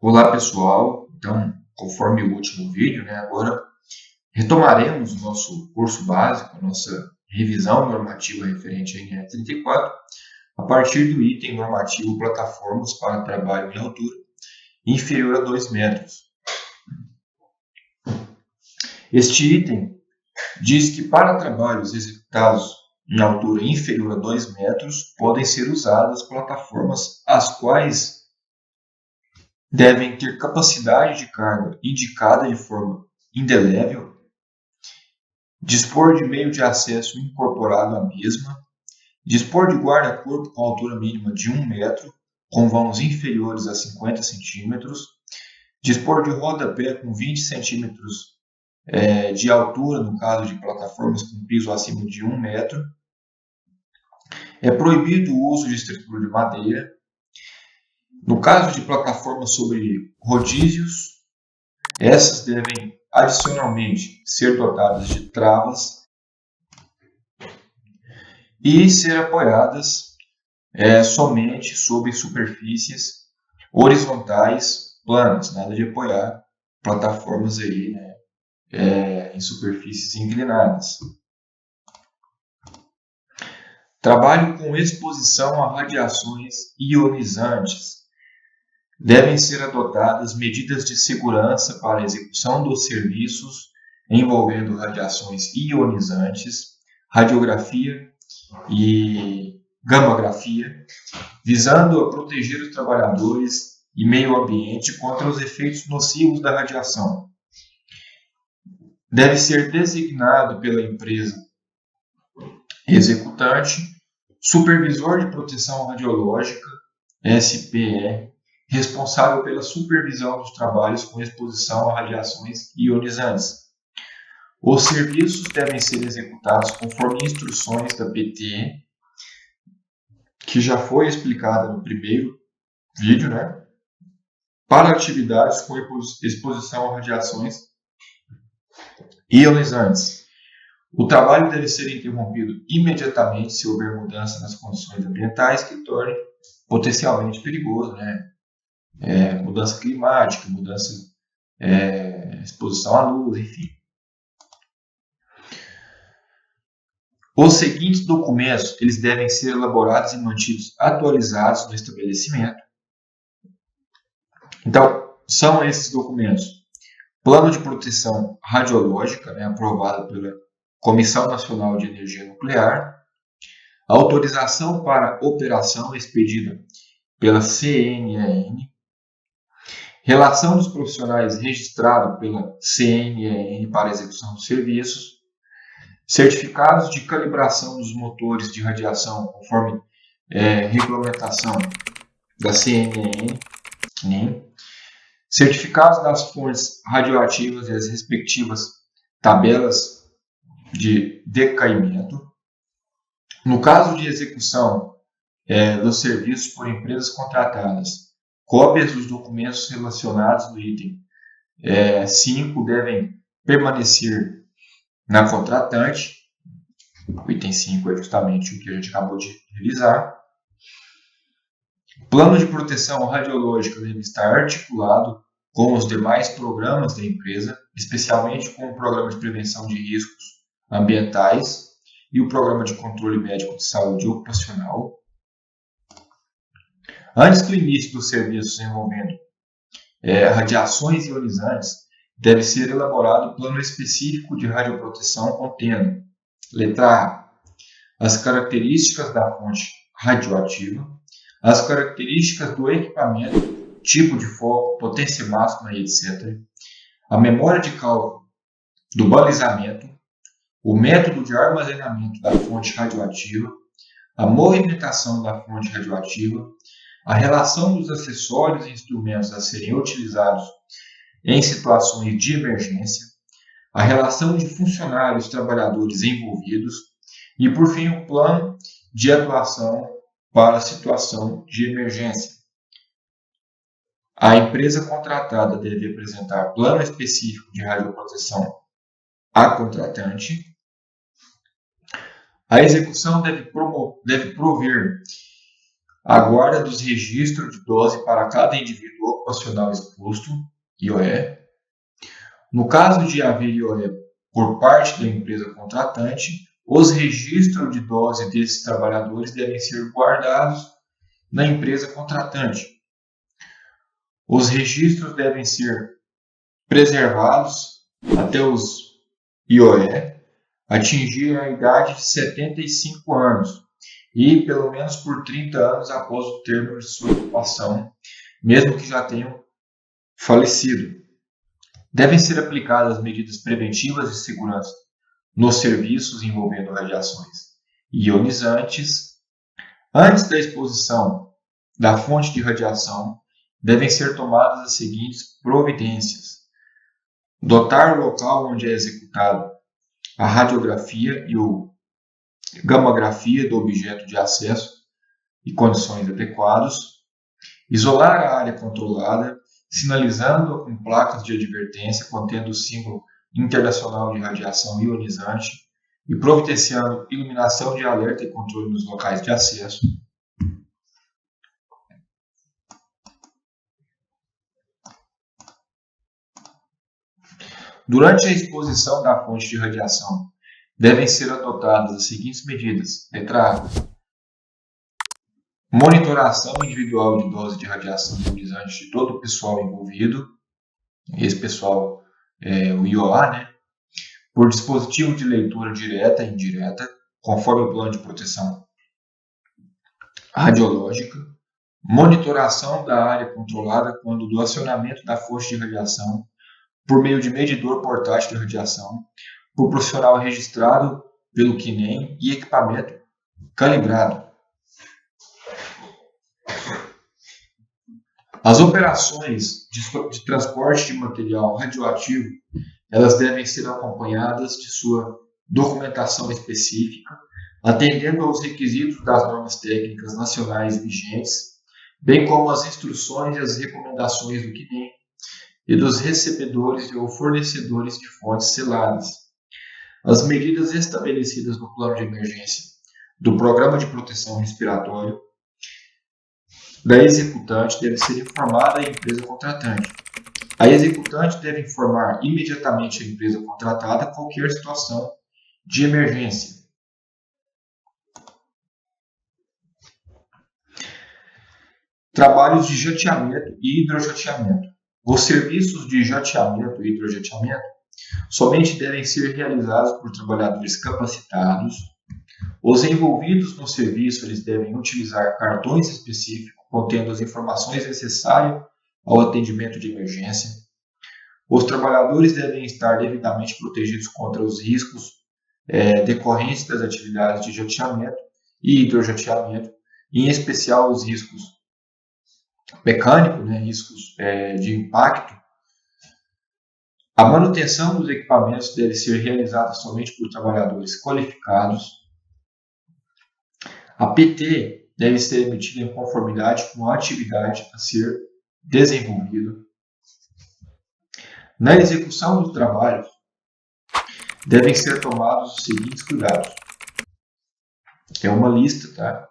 Olá pessoal, então conforme o último vídeo, agora retomaremos o nosso curso básico, a nossa revisão normativa referente à NR 34, a partir do item normativo plataformas para trabalho em altura inferior a 2 metros. Este item diz que para trabalhos executados em altura inferior a 2 metros podem ser usadas plataformas as quais devem ter capacidade de carga indicada de forma indelével, dispor de meio de acesso incorporado à mesma, dispor de guarda-corpo com altura mínima de 1 metro, com vãos inferiores a 50 centímetros, dispor de rodapé com 20 centímetros de altura, no caso de plataformas com piso acima de 1 metro. É proibido o uso de estrutura de madeira. No caso de plataformas sobre rodízios, essas devem adicionalmente ser dotadas de travas e ser apoiadas somente sobre superfícies horizontais planas, nada de apoiar plataformas aí, em superfícies inclinadas. Trabalho com exposição a radiações ionizantes. Devem ser adotadas medidas de segurança para a execução dos serviços envolvendo radiações ionizantes, radiografia e gamografia, visando a proteger os trabalhadores e meio ambiente contra os efeitos nocivos da radiação. Deve ser designado pela empresa executante supervisor de proteção radiológica, SPE, responsável pela supervisão dos trabalhos com exposição a radiações ionizantes. Os serviços devem ser executados conforme instruções da PT, que já foi explicada no primeiro vídeo, para atividades com exposição a radiações ionizantes. O trabalho deve ser interrompido imediatamente se houver mudança nas condições ambientais que torne potencialmente perigoso, mudança climática, exposição à luz, enfim. Os seguintes documentos eles devem ser elaborados e mantidos atualizados no estabelecimento. Então, são esses documentos: Plano de Proteção Radiológica, aprovado pela Comissão Nacional de Energia Nuclear, autorização para operação expedida pela CNEN, relação dos profissionais registrado pela CNEN para execução dos serviços, certificados de calibração dos motores de radiação conforme regulamentação da CNEN, certificados das fontes radioativas e as respectivas tabelas de decaimento. No caso de execução dos serviços por empresas contratadas, cópias dos documentos relacionados no item 5 devem permanecer na contratante. O item 5 é justamente o que a gente acabou de revisar. Plano de proteção radiológica deve estar articulado com os demais programas da empresa, especialmente com o programa de prevenção de riscos ambientais e o programa de controle médico de saúde ocupacional. Antes do início dos serviços envolvendo radiações ionizantes, deve ser elaborado plano específico de radioproteção contendo: letra A, as características da fonte radioativa, as características do equipamento, tipo de foco, potência máxima e etc., a memória de cálculo do balizamento, o método de armazenamento da fonte radioativa, a movimentação da fonte radioativa, a relação dos acessórios e instrumentos a serem utilizados em situações de emergência, a relação de funcionários e trabalhadores envolvidos e, por fim, o plano de atuação para a situação de emergência. A empresa contratada deve apresentar plano específico de radioproteção à contratante. A execução deve prover a guarda dos registros de dose para cada indivíduo ocupacional exposto, IOE. No caso de haver IOE por parte da empresa contratante, os registros de dose desses trabalhadores devem ser guardados na empresa contratante. Os registros devem ser preservados até os IOE atingir a idade de 75 anos e pelo menos por 30 anos após o término de sua ocupação, mesmo que já tenham falecido. Devem ser aplicadas medidas preventivas de segurança nos serviços envolvendo radiações ionizantes. Antes da exposição da fonte de radiação, devem ser tomadas as seguintes providências: dotar o local onde é executado a radiografia e o gamografia do objeto de acesso e condições adequados, isolar a área controlada, sinalizando com placas de advertência contendo o símbolo internacional de radiação ionizante e providenciando iluminação de alerta e controle nos locais de acesso. Durante a exposição da fonte de radiação, devem ser adotadas as seguintes medidas. Letra A. Monitoração individual de dose de radiação ionizante de todo o pessoal envolvido. Esse pessoal é o IOA, né? Por dispositivo de leitura direta e indireta, conforme o plano de proteção radiológica. Monitoração da área controlada quando do acionamento da fonte de radiação por meio de medidor portátil de radiação, por profissional registrado pelo CNEM e equipamento calibrado. As operações de transporte de material radioativo, elas devem ser acompanhadas de sua documentação específica, atendendo aos requisitos das normas técnicas nacionais vigentes, bem como as instruções e as recomendações do CNEM e dos recebedores ou fornecedores de fontes seladas. As medidas estabelecidas no plano de emergência do Programa de Proteção Respiratória da executante deve ser informada à empresa contratante. A executante deve informar imediatamente a empresa contratada qualquer situação de emergência. Trabalhos de jateamento e hidrojateamento. Os serviços de jateamento e hidrojateamento somente devem ser realizados por trabalhadores capacitados. Os envolvidos no serviço eles devem utilizar cartões específicos contendo as informações necessárias ao atendimento de emergência. Os trabalhadores devem estar devidamente protegidos contra os riscos decorrentes das atividades de jateamento e hidrojateamento, em especial os riscos mecânicos, riscos de impacto. A manutenção dos equipamentos deve ser realizada somente por trabalhadores qualificados. A PT deve ser emitida em conformidade com a atividade a ser desenvolvida. Na execução do trabalho, devem ser tomados os seguintes cuidados. É uma lista, tá?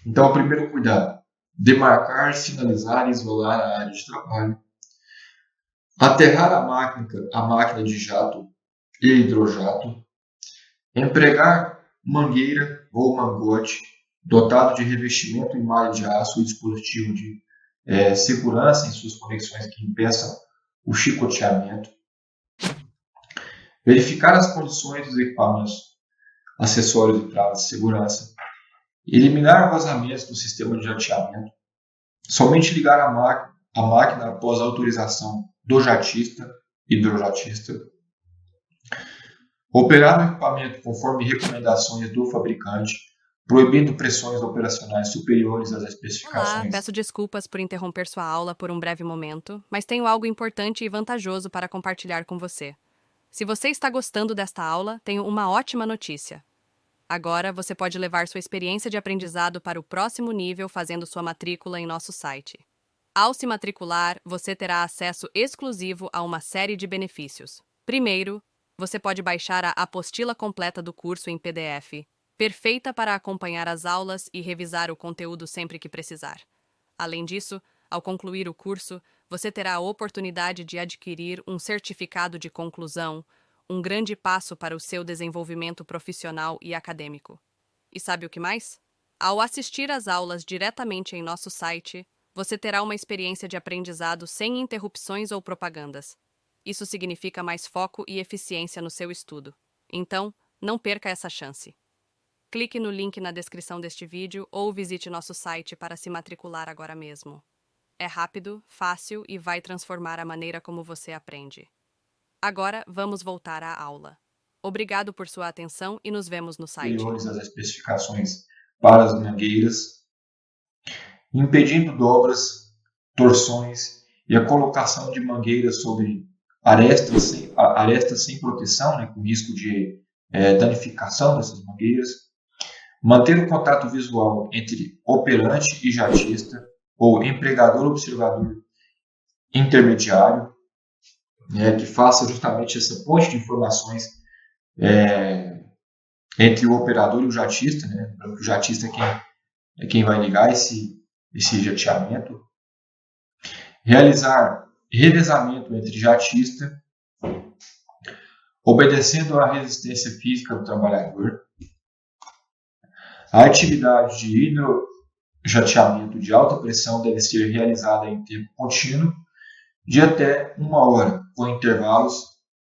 Então, o primeiro cuidado: demarcar, sinalizar e isolar a área de trabalho. Aterrar a máquina de jato e hidrojato. Empregar mangueira ou mangote dotado de revestimento em malha de aço e dispositivo de segurança em suas conexões que impeçam o chicoteamento. Verificar as condições dos equipamentos, acessórios e travas de segurança. Eliminar vazamentos do sistema de jateamento. Somente ligar a máquina após a autorização do jatista, hidrojatista. Operar o equipamento conforme recomendações do fabricante, proibindo pressões operacionais superiores às especificações. Olá, peço desculpas por interromper sua aula por um breve momento, mas tenho algo importante e vantajoso para compartilhar com você. Se você está gostando desta aula, tenho uma ótima notícia. Agora você pode levar sua experiência de aprendizado para o próximo nível fazendo sua matrícula em nosso site. Ao se matricular, você terá acesso exclusivo a uma série de benefícios. Primeiro, você pode baixar a apostila completa do curso em PDF, perfeita para acompanhar as aulas e revisar o conteúdo sempre que precisar. Além disso, Ao concluir o curso, você terá a oportunidade de adquirir um certificado de conclusão, um grande passo para o seu desenvolvimento profissional e acadêmico. E sabe o que mais? Ao assistir às aulas diretamente em nosso site, você terá uma experiência de aprendizado sem interrupções ou propagandas. Isso significa mais foco e eficiência no seu estudo. Então, não perca essa chance. Clique no link na descrição deste vídeo ou visite nosso site para se matricular agora mesmo. É rápido, fácil e vai transformar a maneira como você aprende. Agora, vamos voltar à aula. Obrigado por sua atenção e nos vemos no site. Superiores às especificações para as mangueiras, impedindo dobras, torções e a colocação de mangueiras sobre arestas sem proteção, né, com risco de danificação dessas mangueiras, manter o contato visual entre operante e jatista, ou empregador-observador intermediário, né, que faça justamente essa ponte de informações entre o operador e o jatista, né? O jatista é quem vai ligar esse jateamento. Realizar revezamento entre jatista, obedecendo à resistência física do trabalhador. A atividade de hidrojateamento de alta pressão deve ser realizada em tempo contínuo de até 1 hora, com intervalos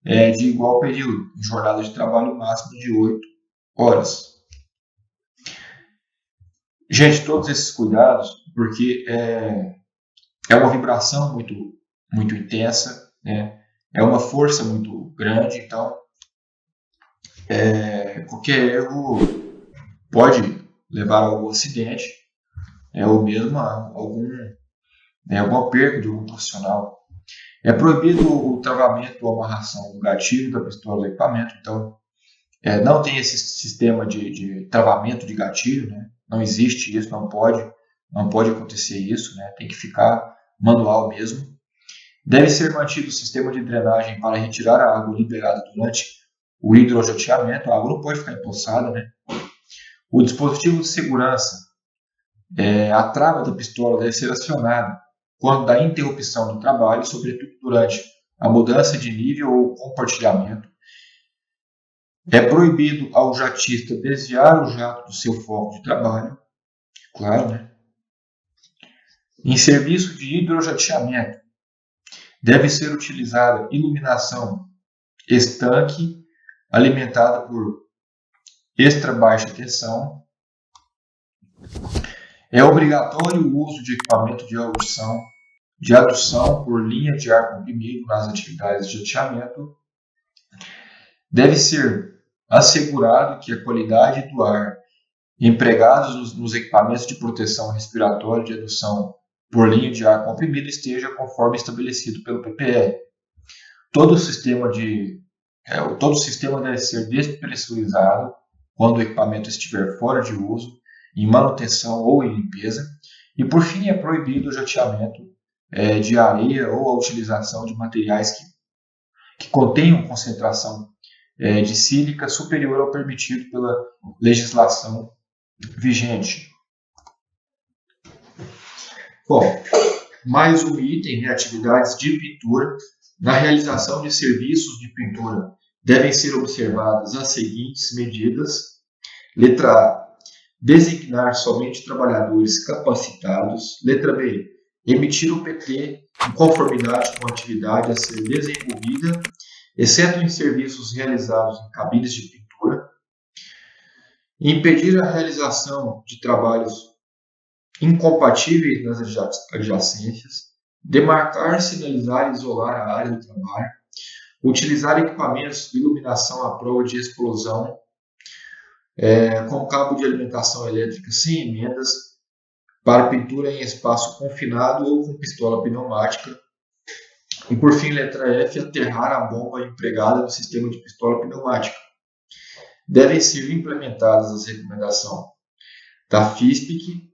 de igual período, em jornada de trabalho máximo de 8 horas. Gente, todos esses cuidados, porque é uma vibração muito intensa, né? É uma força muito grande, então qualquer erro pode levar a algum acidente, ou mesmo a alguma perda de algum profissional. É proibido o travamento ou amarração do gatilho da pistola do equipamento, então não tem esse sistema de travamento de gatilho, né? Não existe isso, não pode acontecer isso, né? Tem que ficar manual mesmo. Deve ser mantido o sistema de drenagem para retirar a água liberada durante o hidrojateamento. A água não pode ficar empoçada, né? O dispositivo de segurança, a trava da pistola deve ser acionada quando da interrupção do trabalho, sobretudo durante a mudança de nível ou compartilhamento. É proibido ao jatista desviar o jato do seu foco de trabalho, claro, né? Em serviço de hidrojateamento, deve ser utilizada iluminação estanque, alimentada por extra baixa tensão. É obrigatório o uso de equipamento de adução por linha de ar comprimido nas atividades de jateamento. Deve ser assegurado que a qualidade do ar empregados nos equipamentos de proteção respiratória de adução por linha de ar comprimido esteja conforme estabelecido pelo PPE. Todo o sistema deve ser despressurizado quando o equipamento estiver fora de uso, em manutenção ou em limpeza. E, por fim, é proibido o jateamento de areia ou a utilização de materiais que contenham concentração de sílica superior ao permitido pela legislação vigente. Bom, mais um item, né, atividades de pintura. Na realização de serviços de pintura devem ser observadas as seguintes medidas. Letra A. Designar somente trabalhadores capacitados. Letra B. Emitir o PT em conformidade com a atividade a ser desenvolvida, exceto em serviços realizados em cabines de pintura. Impedir a realização de trabalhos incompatíveis nas adjacências. Demarcar, sinalizar e isolar a área do trabalho. Utilizar equipamentos de iluminação à prova de explosão com cabo de alimentação elétrica sem emendas para pintura em espaço confinado ou com pistola pneumática. E por fim, letra F, aterrar a bomba empregada no sistema de pistola pneumática. Devem ser implementadas as recomendações da FISPIC,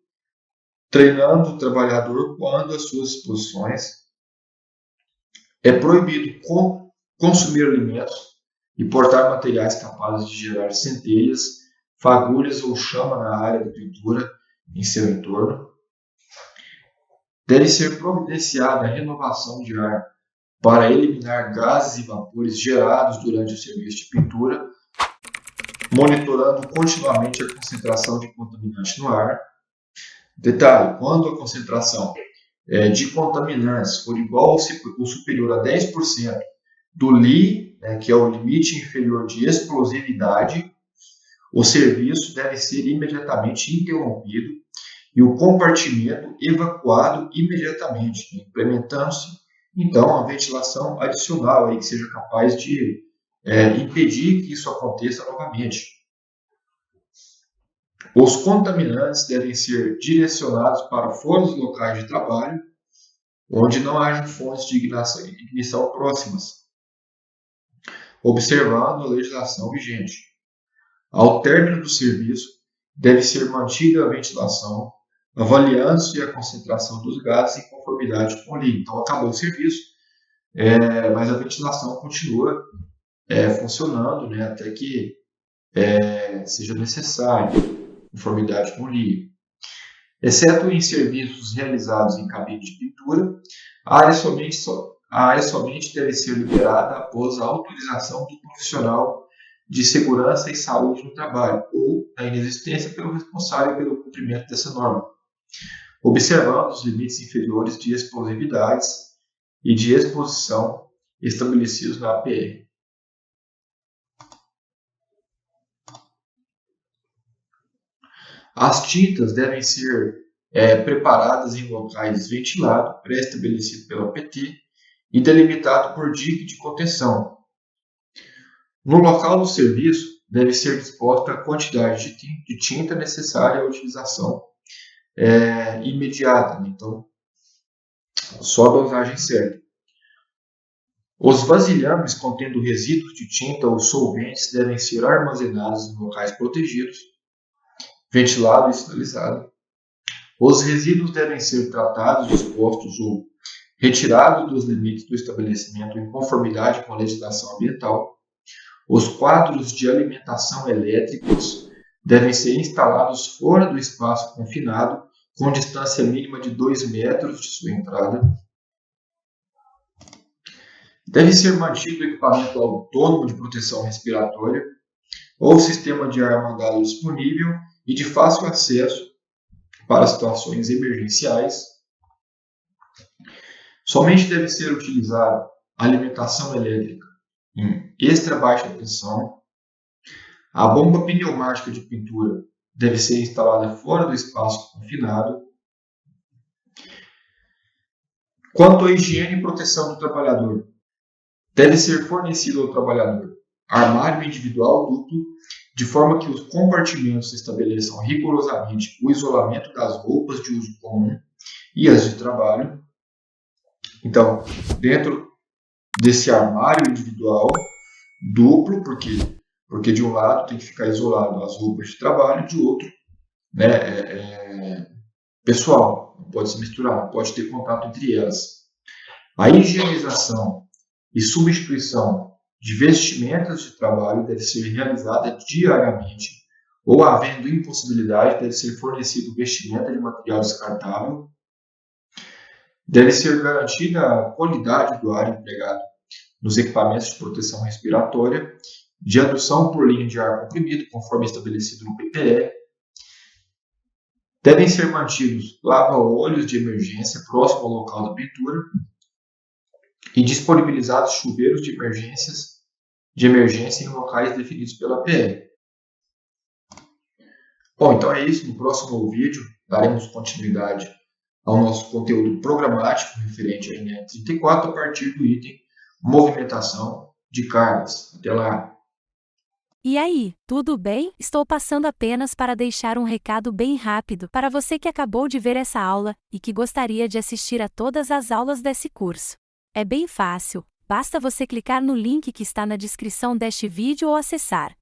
treinando o trabalhador quando as suas exposições. É proibido consumir alimentos e portar materiais capazes de gerar centelhas, fagulhas ou chama na área da pintura em seu entorno. Deve ser providenciada a renovação de ar para eliminar gases e vapores gerados durante o serviço de pintura, monitorando continuamente a concentração de contaminante no ar. Detalhe: quando a concentração de contaminantes for igual ou superior a 10% do LI, que é o limite inferior de explosividade, o serviço deve ser imediatamente interrompido e o compartimento evacuado imediatamente, implementando-se então a ventilação adicional aí, que seja capaz de impedir que isso aconteça novamente. Os contaminantes devem ser direcionados para fora dos locais de trabalho, onde não haja fontes de ignição próximas, observando a legislação vigente. Ao término do serviço, deve ser mantida a ventilação, avaliando-se a concentração dos gases em conformidade com a lei. Então, acabou o serviço, mas a ventilação continua funcionando, até que seja necessário, conformidade com a lei. Exceto em serviços realizados em cabine de pintura, a área somente deve ser liberada após a autorização do profissional de segurança e saúde no trabalho ou a inexistência pelo responsável pelo cumprimento dessa norma, observando os limites inferiores de explosividades e de exposição estabelecidos na APR. As tintas devem ser preparadas em locais ventilados, pré-estabelecido pela PT e delimitado por dique de contenção. No local do serviço, deve ser disposta a quantidade de tinta necessária à utilização imediata, então só a dosagem certa. Os vasilhames contendo resíduos de tinta ou solventes devem ser armazenados em locais protegidos, ventilado e sinalizado. Os resíduos devem ser tratados, dispostos ou retirados dos limites do estabelecimento em conformidade com a legislação ambiental. Os quadros de alimentação elétricos devem ser instalados fora do espaço confinado, com distância mínima de 2 metros de sua entrada. Deve ser mantido o equipamento autônomo de proteção respiratória ou sistema de ar mandado disponível e de fácil acesso para situações emergenciais. Somente deve ser utilizada alimentação elétrica em extra baixa pressão. A bomba pneumática de pintura deve ser instalada fora do espaço confinado. Quanto à higiene e proteção do trabalhador, deve ser fornecido ao trabalhador armário individual duplo, de forma que os compartimentos estabeleçam rigorosamente o isolamento das roupas de uso comum e as de trabalho. Então, dentro desse armário individual duplo, porque de um lado tem que ficar isolado as roupas de trabalho, de outro, pessoal, não pode se misturar, não pode ter contato entre elas. A higienização e substituição de vestimentas de trabalho deve ser realizada diariamente, ou havendo impossibilidade, deve ser fornecido vestimenta de material descartável. Deve ser garantida a qualidade do ar empregado nos equipamentos de proteção respiratória, de adução por linha de ar comprimido, conforme estabelecido no PPE. Devem ser mantidos lava-olhos de emergência próximo ao local da pintura e disponibilizados chuveiros de emergência em locais definidos pela PR. Bom, então é isso. No próximo vídeo daremos continuidade ao nosso conteúdo programático referente à linha 34 a partir do item movimentação de cargas. Até lá! E aí, tudo bem? Estou passando apenas para deixar um recado bem rápido para você que acabou de ver essa aula e que gostaria de assistir a todas as aulas desse curso. É bem fácil, basta você clicar no link que está na descrição deste vídeo ou acessar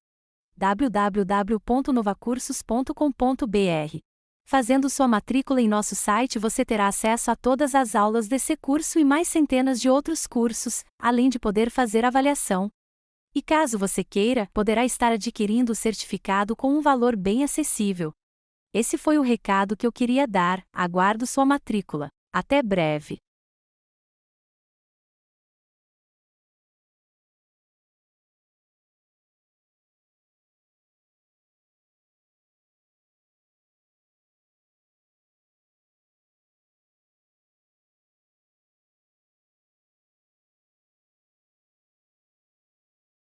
www.novacursos.com.br. Fazendo sua matrícula em nosso site, você terá acesso a todas as aulas desse curso e mais centenas de outros cursos, além de poder fazer avaliação. E caso você queira, poderá estar adquirindo o certificado com um valor bem acessível. Esse foi o recado que eu queria dar. Aguardo sua matrícula. Até breve!